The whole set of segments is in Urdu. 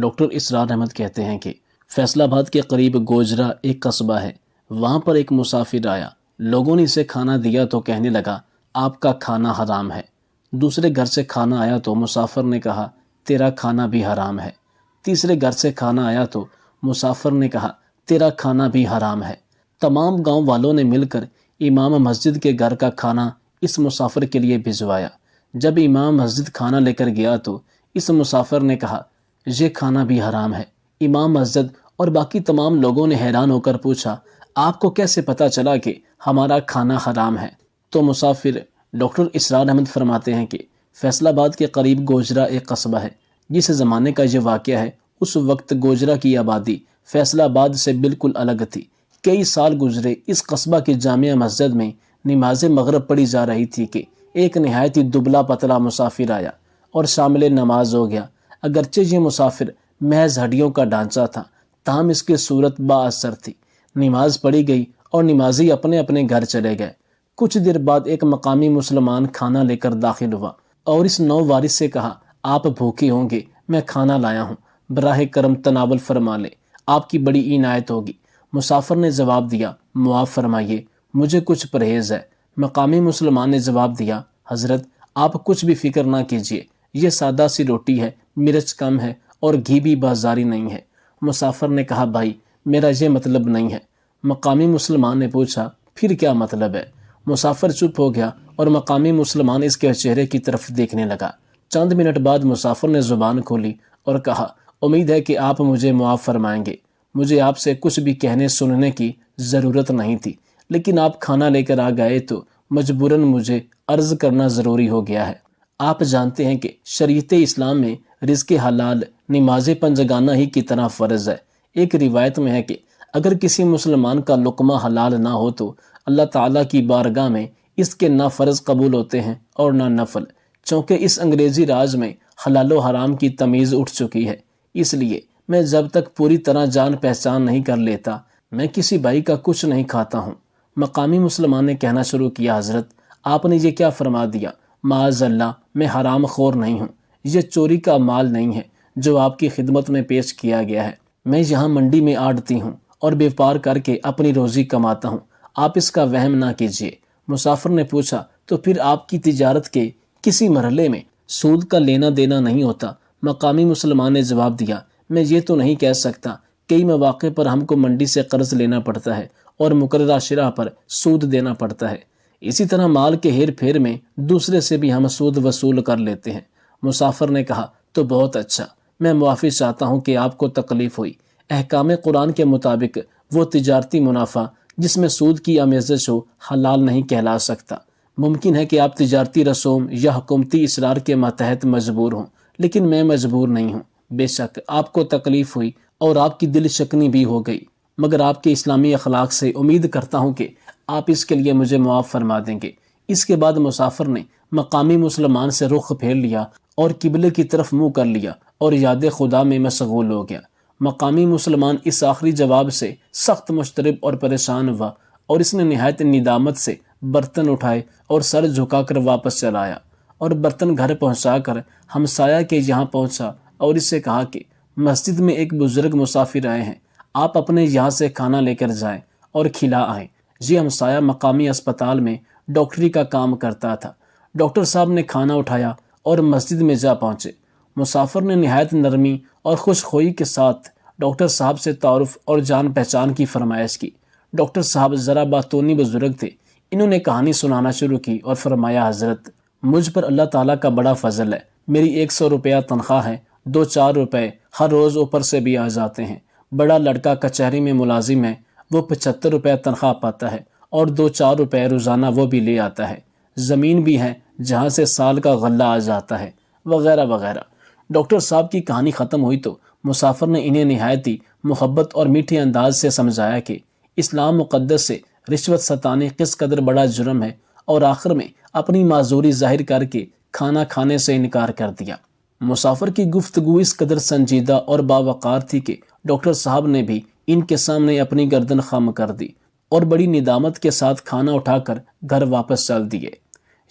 ڈاکٹر اسرار احمد کہتے ہیں کہ فیصل آباد کے قریب گوجرا ایک قصبہ ہے۔ وہاں پر ایک مسافر آیا، لوگوں نے اسے کھانا دیا تو کہنے لگا آپ کا کھانا حرام ہے۔ دوسرے گھر سے کھانا آیا تو مسافر نے کہا تیرا کھانا بھی حرام ہے۔ تیسرے گھر سے کھانا آیا تو مسافر نے کہا تیرا کھانا بھی حرام ہے۔ تمام گاؤں والوں نے مل کر امام مسجد کے گھر کا کھانا اس مسافر کے لیے بھجوایا۔ جب امام مسجد کھانا لے کر گیا تو اس مسافر نے کہا یہ کھانا بھی حرام ہے۔ امام مسجد اور باقی تمام لوگوں نے حیران ہو کر پوچھا آپ کو کیسے پتا چلا کہ ہمارا کھانا حرام ہے؟ تو مسافر ڈاکٹر اسرار احمد فرماتے ہیں کہ فیصل آباد کے قریب گوجرا ایک قصبہ ہے۔ جس زمانے کا یہ واقعہ ہے اس وقت گوجرا کی آبادی فیصل آباد سے بالکل الگ تھی۔ کئی سال گزرے، اس قصبہ کی جامع مسجد میں نماز مغرب پڑھی جا رہی تھی کہ ایک نہایت ہی دبلا پتلا مسافر آیا اور شامل نماز ہو گیا۔ اگرچہ یہ مسافر محض ہڈیوں کا ڈھانچہ تھا تاہم اس کی صورت با اثر تھی۔ نماز پڑھی گئی اور نمازی اپنے اپنے گھر چلے گئے۔ کچھ دیر بعد ایک مقامی مسلمان کھانا لے کر داخل ہوا اور اس نو وارث سے کہا آپ بھوکے ہوں گے، میں کھانا لایا ہوں، براہ کرم تناول فرما لیں، آپ کی بڑی عنایت ہوگی۔ مسافر نے جواب دیا معاف فرمائیے، مجھے کچھ پرہیز ہے۔ مقامی مسلمان نے جواب دیا حضرت آپ کچھ بھی فکر نہ کیجیے، یہ سادہ سی روٹی ہے، مرچ کم ہے اور گھی بھی بازاری نہیں ہے۔ مسافر نے کہا بھائی میرا یہ مطلب نہیں ہے۔ مقامی مسلمان نے پوچھا پھر کیا مطلب ہے؟ مسافر چپ ہو گیا اور مقامی مسلمان اس کے چہرے کی طرف دیکھنے لگا۔ چند منٹ بعد مسافر نے زبان کھولی اور کہا امید ہے کہ آپ مجھے معاف فرمائیں گے، مجھے آپ سے کچھ بھی کہنے سننے کی ضرورت نہیں تھی، لیکن آپ کھانا لے کر آ گئے تو مجبوراً مجھے عرض کرنا ضروری ہو گیا ہے۔ آپ جانتے ہیں کہ شریعت اسلام میں رزق حلال نماز پنجگانہ ہی کی طرح فرض ہے۔ ایک روایت میں ہے کہ اگر کسی مسلمان کا لقمہ حلال نہ ہو تو اللہ تعالیٰ کی بارگاہ میں اس کے نہ فرض قبول ہوتے ہیں اور نہ نفل، چونکہ اس انگریزی راج میں حلال و حرام کی تمیز اٹھ چکی ہے۔ اس لیے میں جب تک پوری طرح جان پہچان نہیں کر لیتا میں کسی بھائی کا کچھ نہیں کھاتا ہوں۔ مقامی مسلمان نے کہنا شروع کیا حضرت آپ نے یہ کیا فرما دیا؟ معاذ اللہ، میں حرام خور نہیں ہوں، یہ چوری کا مال نہیں ہے جو آپ کی خدمت میں پیش کیا گیا ہے۔ میں یہاں منڈی میں آڑتی ہوں اور بیپار کر کے اپنی روزی کماتا ہوں، آپ اس کا وہم نہ کیجیے۔ مسافر نے پوچھا تو پھر آپ کی تجارت کے کسی مرحلے میں سود کا لینا دینا نہیں ہوتا؟ مقامی مسلمان نے جواب دیا میں یہ تو نہیں کہہ سکتا، کئی مواقع پر ہم کو منڈی سے قرض لینا پڑتا ہے اور مقررہ شرح پر سود دینا پڑتا ہے، اسی طرح مال کے ہیر پھیر میں دوسرے سے بھی ہم سود وصول کر لیتے ہیں۔ مسافر نے کہا تو بہت اچھا، میں معافی چاہتا ہوں کہ آپ کو تکلیف ہوئی۔ احکام قرآن کے مطابق وہ تجارتی منافع جس میں سود کی آمیزش ہو حلال نہیں کہلا سکتا۔ ممکن ہے کہ آپ تجارتی رسوم یا حکومتی اصرار کے ماتحت مجبور ہوں، لیکن میں مجبور نہیں ہوں۔ بے شک آپ کو تکلیف ہوئی اور آپ کی دل شکنی بھی ہو گئی، مگر آپ کے اسلامی اخلاق سے امید کرتا ہوں کہ آپ اس کے لیے مجھے معاف فرما دیں گے۔ اس کے بعد مسافر نے مقامی مسلمان سے رخ پھیر لیا اور قبلے کی طرف منہ کر لیا اور یاد خدا میں مشغول ہو گیا۔ مقامی مسلمان اس آخری جواب سے سخت مضطرب اور پریشان ہوا اور اس نے نہایت ندامت سے برتن اٹھائے اور سر جھکا کر واپس چلا آیا اور برتن گھر پہنچا کر ہمسایہ کے یہاں پہنچا اور اس سے کہا کہ مسجد میں ایک بزرگ مسافر آئے ہیں، آپ اپنے یہاں سے کھانا لے کر جائیں اور کھلا آئیں۔ یہ ہمسایہ مقامی اسپتال میں ڈاکٹری کا کام کرتا تھا۔ ڈاکٹر صاحب نے کھانا اٹھایا اور مسجد میں جا پہنچے۔ مسافر نے نہایت نرمی اور خوش خوئی کے ساتھ ڈاکٹر صاحب سے تعارف اور جان پہچان کی فرمائش کی۔ ڈاکٹر صاحب ذرا باتونی بزرگ تھے، انہوں نے کہانی سنانا شروع کی اور فرمایا حضرت مجھ پر اللہ تعالیٰ کا بڑا فضل ہے، میری 100 روپیہ تنخواہ ہے، 2-4 روپے ہر روز اوپر سے بھی آ جاتے ہیں۔ بڑا لڑکا کچہری میں ملازم ہے، وہ 75 روپے تنخواہ پاتا ہے اور 2-4 روپے روزانہ وہ بھی لے آتا ہے۔ زمین بھی ہے جہاں سے سال کا غلہ آ جاتا ہے، وغیرہ وغیرہ۔ ڈاکٹر صاحب کی کہانی ختم ہوئی تو مسافر نے انہیں نہایت ہی محبت اور میٹھے انداز سے سمجھایا کہ اسلام مقدس سے رشوت ستانی کس قدر بڑا جرم ہے، اور آخر میں اپنی معذوری ظاہر کر کے کھانا کھانے سے انکار کر دیا۔ مسافر کی گفتگو اس قدر سنجیدہ اور باوقار تھی کہ ڈاکٹر صاحب نے بھی ان کے سامنے اپنی گردن خم کر دی اور بڑی ندامت کے ساتھ کھانا اٹھا کر گھر واپس چل دیے۔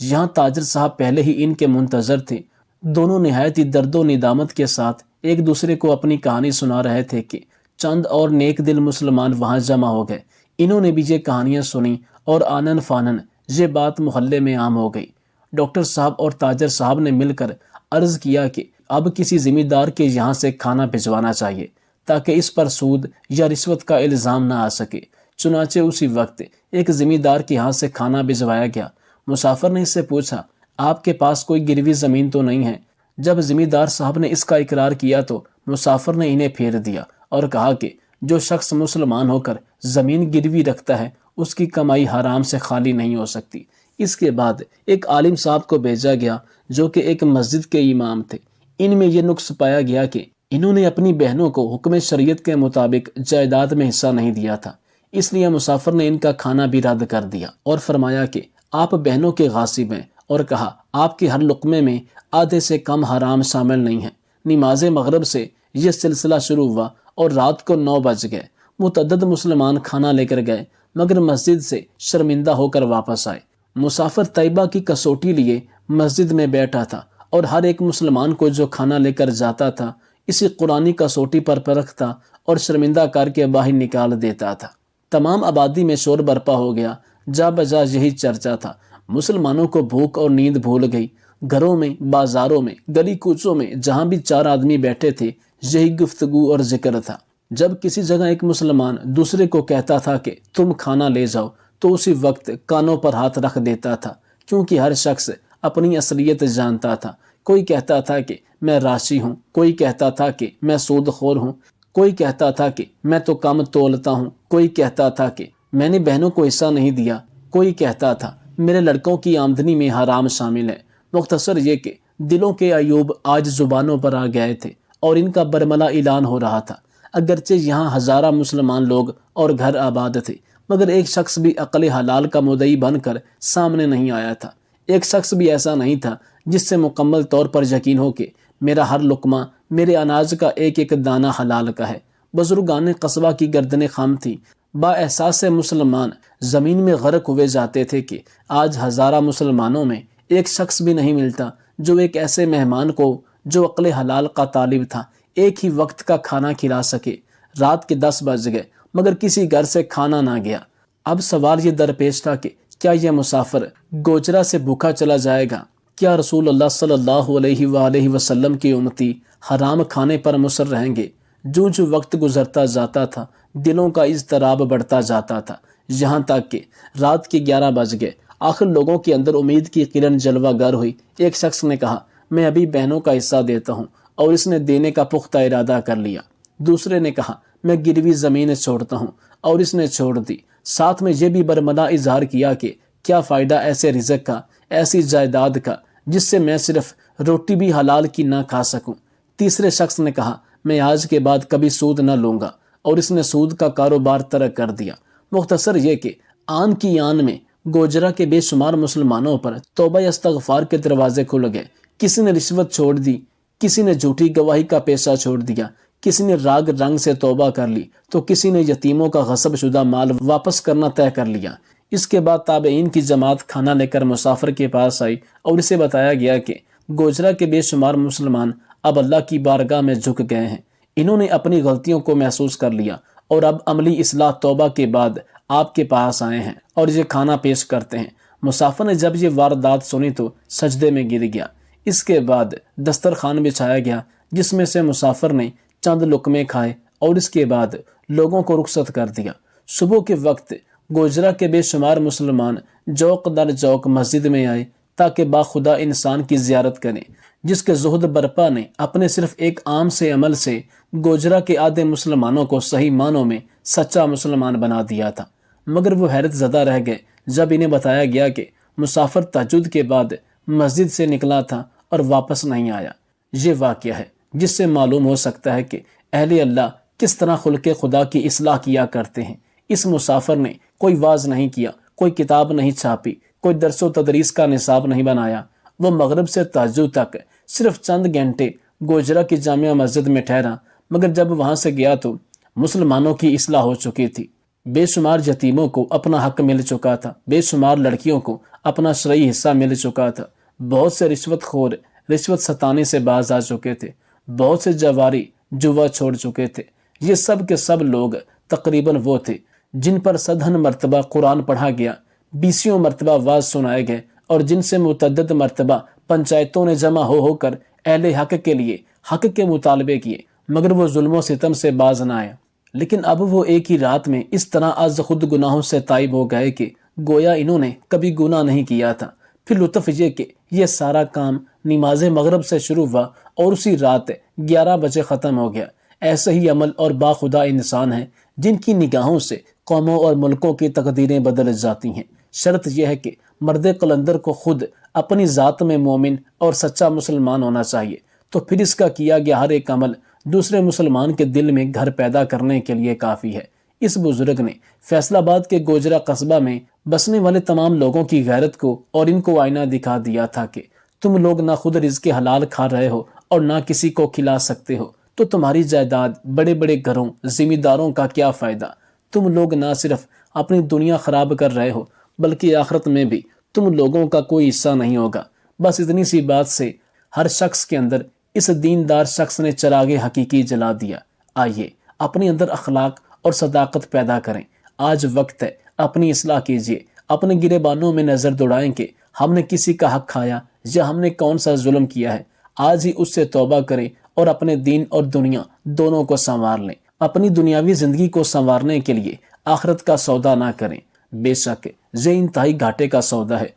یہاں تاجر صاحب پہلے ہی ان کے منتظر تھے۔ دونوں نہایت ہی درد و ندامت کے ساتھ ایک دوسرے کو اپنی کہانی سنا رہے تھے کہ چند اور نیک دل مسلمان وہاں جمع ہو گئے۔ انہوں نے بھی یہ کہانیاں سنی اور آنن فانن یہ بات محلے میں عام ہو گئی۔ ڈاکٹر صاحب اور تاجر صاحب نے مل کر عرض کیا کہ اب کسی ذمہ دار کے یہاں سے کھانا بھجوانا چاہیے تاکہ اس پر سود یا رشوت کا الزام نہ آ سکے۔ چنانچہ اسی وقت ایک ذمہ دار کے یہاں سے کھانا بھجوایا گیا۔ مسافر نے اس سے پوچھا، آپ کے پاس کوئی گروی زمین تو نہیں ہے؟ جب ذمہ دار صاحب نے اس کا اقرار کیا تو مسافر نے انہیں پھیر دیا اور کہا کہ جو شخص مسلمان ہو کر زمین گروی رکھتا ہے اس کی کمائی حرام سے خالی نہیں ہو سکتی۔ اس کے بعد ایک عالم صاحب کو بھیجا گیا جو کہ ایک مسجد کے امام تھے۔ ان میں یہ نقص پایا گیا کہ انہوں نے اپنی بہنوں کو حکم شریعت کے مطابق جائیداد میں حصہ نہیں دیا تھا، اس لیے مسافر نے ان کا کھانا بھی رد کر دیا اور فرمایا کہ آپ بہنوں کے غاصب ہیں، اور کہا آپ کے ہر لقمے میں آدھے سے کم حرام شامل نہیں ہے۔ نماز مغرب سے یہ سلسلہ شروع ہوا اور رات کو 9 بج گئے۔ متعدد مسلمان کھانا لے کر گئے مگر مسجد سے شرمندہ ہو کر واپس آئے۔ مسافر طیبہ کی کسوٹی لیے مسجد میں بیٹھا تھا اور ہر ایک مسلمان کو جو کھانا لے کر جاتا تھا اسی قرآنی کسوٹی پر پرکھتا اور شرمندہ کر کے باہر نکال دیتا تھا۔ تمام آبادی میں شور برپا ہو گیا، جا بجا یہی چرچا تھا۔ مسلمانوں کو بھوک اور نیند بھول گئی۔ گھروں میں، بازاروں میں، گلی کوچوں میں جہاں بھی 4 آدمی بیٹھے تھے یہی گفتگو اور ذکر تھا۔ جب کسی جگہ ایک مسلمان دوسرے کو کہتا تھا کہ تم کھانا لے جاؤ تو اسی وقت کانوں پر ہاتھ رکھ دیتا تھا، کیونکہ ہر شخص اپنی اصلیت جانتا تھا۔ کوئی کہتا تھا کہ میں راشی ہوں، کوئی کہتا تھا کہ میں سود خور ہوں، کوئی کہتا تھا کہ میں تو کم تولتا ہوں، کوئی کہتا تھا کہ میں نے بہنوں کو حصہ نہیں دیا، کوئی کہتا تھا میرے لڑکوں کی آمدنی میں حرام شامل ہے۔ مختصر یہ کہ دلوں کے عیوب آج زبانوں پر آ گئے تھے اور ان کا برملا اعلان ہو رہا تھا۔ اگرچہ یہاں ہزارہ مسلمان لوگ اور گھر آباد تھے مگر ایک شخص بھی عقل حلال کا مدعی بن کر سامنے نہیں آیا تھا۔ ایک شخص بھی ایسا نہیں تھا جس سے مکمل طور پر یقین ہو کہ میرا ہر لقمہ، میرے اناج کا ایک ایک دانہ حلال کا ہے۔ بزرگان قصبہ کی گردنیں خم تھیں۔ با احساس مسلمان زمین میں غرق ہوئے جاتے تھے کہ آج ہزارہ مسلمانوں میں ایک شخص بھی نہیں ملتا جو ایک ایسے مہمان کو جو عقل حلال کا طالب تھا ایک ہی وقت کا کھانا کھلا سکے۔ رات کے 10 بج گئے مگر کسی گھر سے کھانا نہ گیا۔ اب سوال یہ درپیش تھا کہ کیا یہ مسافر گوجرا سے بھوکا چلا جائے گا؟ کیا رسول اللہ صلی اللہ علیہ وآلہ وسلم کی امتی حرام کھانے پر مصر رہیں گے؟ جو وقت گزرتا جاتا تھا دلوں کا اضطراب بڑھتا جاتا تھا، یہاں تک کہ رات کے 11 بج گئے۔ آخر لوگوں کے اندر امید کی کرن جلوہ گر ہوئی۔ ایک شخص نے کہا میں ابھی بہنوں کا حصہ دیتا ہوں، اور اس نے دینے کا پختہ ارادہ کر لیا۔ دوسرے نے کہا میں گروی زمین چھوڑتا ہوں، اور اس نے چھوڑ دی۔ ساتھ میں یہ بھی برملا اظہار کیا کہ کیا فائدہ ایسے رزق کا، ایسی جائیداد کا جس سے میں صرف روٹی بھی حلال کی نہ کھا سکوں۔ تیسرے شخص نے کہا میں آج کے بعد کبھی سود نہ لوں گا، اور اس نے سود کا کاروبار ترک کر دیا۔ مختصر یہ کہ آن کی آن میں گوجرا کے بے شمار مسلمانوں پر توبہ استغفار کے دروازے کھل گئے۔ کسی نے رشوت چھوڑ دی، کسی نے جھوٹی گواہی کا پیشہ چھوڑ دیا، کسی نے راگ رنگ سے توبہ کر لی تو کسی نے یتیموں کا غصب شدہ مال واپس کرنا طے کر لیا۔ اس کے بعد تابعین کی جماعت کھانا لے کر مسافر کے پاس آئی اور اسے بتایا گیا کہ گوجرا کے بے شمار مسلمان اب اللہ کی بارگاہ میں جھک گئے ہیں۔ انہوں نے اپنی غلطیوں کو محسوس کر لیا اور اب عملی اصلاح توبہ کے بعد آپ کے پاس آئے ہیں اور یہ کھانا پیش کرتے ہیں۔ مسافر نے جب یہ واردات سنی تو سجدے میں گر گیا۔ اس کے بعد دسترخوان بچھایا گیا جس میں سے مسافر نے چند لقمے کھائے اور اس کے بعد لوگوں کو رخصت کر دیا۔ صبح کے وقت گوجرا کے بے شمار مسلمان جوق در جوق مسجد میں آئے تاکہ باخدا انسان کی زیارت کریں جس کے زہد برپا نے اپنے صرف ایک عام سے عمل سے گوجرا کے آدھے مسلمانوں کو صحیح معنوں میں سچا مسلمان بنا دیا تھا۔ مگر وہ حیرت زدہ رہ گئے جب انہیں بتایا گیا کہ مسافر تہجد کے بعد مسجد سے نکلا تھا اور واپس نہیں آیا۔ یہ واقعہ ہے جس سے معلوم ہو سکتا ہے کہ اہل اللہ کس طرح خلق خدا کی اصلاح کیا کرتے ہیں۔ اس مسافر نے کوئی واعظ نہیں کیا، کوئی کتاب نہیں چھاپی، کوئی درس و تدریس کا نصاب نہیں بنایا۔ وہ مغرب سے تہجد تک صرف چند گھنٹے گوجرا کی جامع مسجد میں ٹھہرا، مگر جب وہاں سے گیا تو مسلمانوں کی اصلاح ہو چکی تھی۔ بے شمار یتیموں کو اپنا حق مل چکا تھا، بے شمار لڑکیوں کو اپنا شرعی حصہ مل چکا تھا، بہت سے رشوت خور رشوت ستانے سے باز آ چکے تھے، بہت سے جواری جوا چھوڑ چکے تھے۔ یہ سب کے سب لوگ تقریباً وہ تھے جن پر صدہن مرتبہ قرآن پڑھا گیا، بیسیوں مرتبہ واز سنائے گئے، اور جن سے متعدد مرتبہ پنچایتوں نے جمع ہو کر اہل حق کے لیے حق کے مطالبے کیے، مگر وہ ظلم و ستم سے باز نہ آیا۔ لیکن اب وہ ایک ہی رات میں اس طرح از خود گناہوں سے تائب ہو گئے کہ گویا انہوں نے کبھی گناہ نہیں کیا تھا۔ پھر لطف یہ کہ یہ سارا کام نماز مغرب سے شروع ہوا اور اسی رات 11 بجے ختم ہو گیا۔ ایسے ہی عمل اور باخدا انسان ہیں جن کی نگاہوں سے قوموں اور ملکوں کی تقدیریں بدل جاتی ہیں۔ شرط یہ ہے کہ مرد قلندر کو خود اپنی ذات میں مومن اور سچا مسلمان ہونا چاہیے، تو پھر اس کا کیا گیا ہر ایک عمل دوسرے مسلمان کے دل میں گھر پیدا کرنے کے لیے کافی ہے۔ اس بزرگ نے فیصل آباد کے گوجرا قصبہ میں بسنے والے تمام لوگوں کی غیرت کو اور ان کو آئینہ دکھا دیا تھا کہ تم لوگ نہ خود رزق حلال کھا رہے ہو اور نہ کسی کو کھلا سکتے ہو، تو تمہاری جائیداد، بڑے بڑے گھروں، ذمہ داروں کا کیا فائدہ؟ تم لوگ نہ صرف اپنی دنیا خراب کر رہے ہو بلکہ آخرت میں بھی تم لوگوں کا کوئی حصہ نہیں ہوگا۔ بس اتنی سی بات سے ہر شخص کے اندر اس دیندار شخص نے چراغ حقیقی جلا دیا۔ آئیے اپنے اندر اخلاق اور صداقت پیدا کریں۔ آج وقت ہے اپنی اصلاح کیجیے، اپنے گریبانوں میں نظر دوڑائیں کہ ہم نے کسی کا حق کھایا یا ہم نے کون سا ظلم کیا ہے۔ آج ہی اس سے توبہ کریں اور اپنے دین اور دنیا دونوں کو سنوار لیں۔ اپنی دنیاوی زندگی کو سنوارنے کے لیے آخرت کا سودا نہ کریں، بے شک یہ انتہائی گھاٹے کا سودا ہے۔